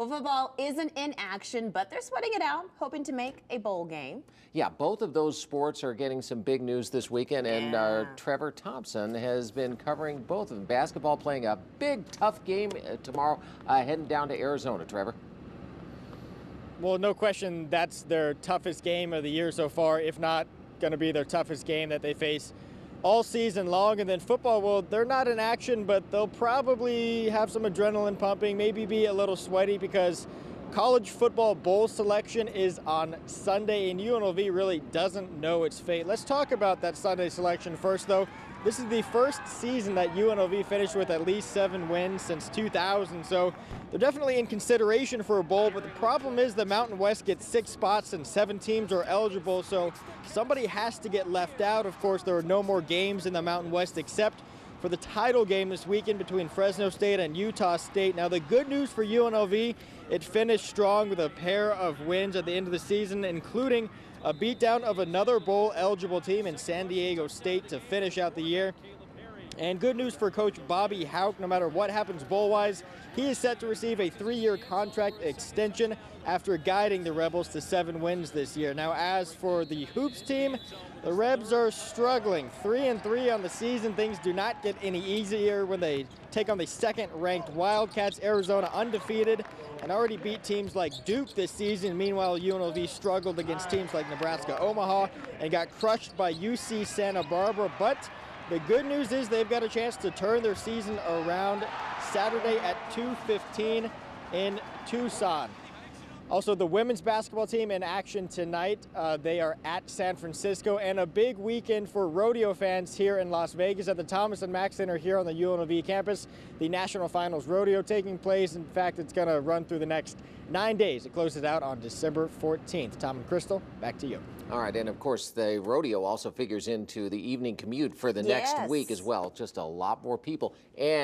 Well, football isn't in action, but they're sweating it out, hoping to make a bowl game. Yeah, both of those sports are getting some big news this weekend, and Trevor Thompson has been covering both of them. Basketball playing a big, tough game tomorrow, heading down to Arizona. Trevor. Well, no question, that's their toughest game of the year so far, if not going to be their toughest game that they face all season long. And then football, well, they're not in action, but they'll probably have some adrenaline pumping, maybe be a little sweaty because college football bowl selection is on Sunday, and UNLV really doesn't know its fate. Let's talk about that Sunday selection first, though. This is the first season that UNLV finished with at least 7 wins since 2000, so they're definitely in consideration for a bowl, but the problem is the Mountain West gets 6 spots and 7 teams are eligible, so somebody has to get left out. Of course, there are no more games in the Mountain West except for the title game this weekend between Fresno State and Utah State. Now, the good news for UNLV, it finished strong with a pair of wins at the end of the season, including a beatdown of another bowl-eligible team in San Diego State to finish out the year. And good news for Coach Bobby Hauck, no matter what happens bowl-wise, he is set to receive a 3-year contract extension after guiding the Rebels to 7 wins this year. Now, as for the Hoops team, the Rebs are struggling. 3-3 on the season. Things do not get any easier when they take on the second-ranked Wildcats. Arizona undefeated and already beat teams like Duke this season. Meanwhile, UNLV struggled against teams like Nebraska Omaha and got crushed by UC Santa Barbara. But the good news is they've got a chance to turn their season around Saturday at 2:15 in Tucson. Also, the women's basketball team in action tonight. They are at San Francisco, and a big weekend for rodeo fans here in Las Vegas at the Thomas & Mack Center here on the UNLV campus. The National Finals Rodeo taking place. In fact, it's going to run through the next 9 days. It closes out on December 14th. Tom and Crystal, back to you. All right, and of course, the rodeo also figures into the evening commute for the next week as well. Just a lot more people. And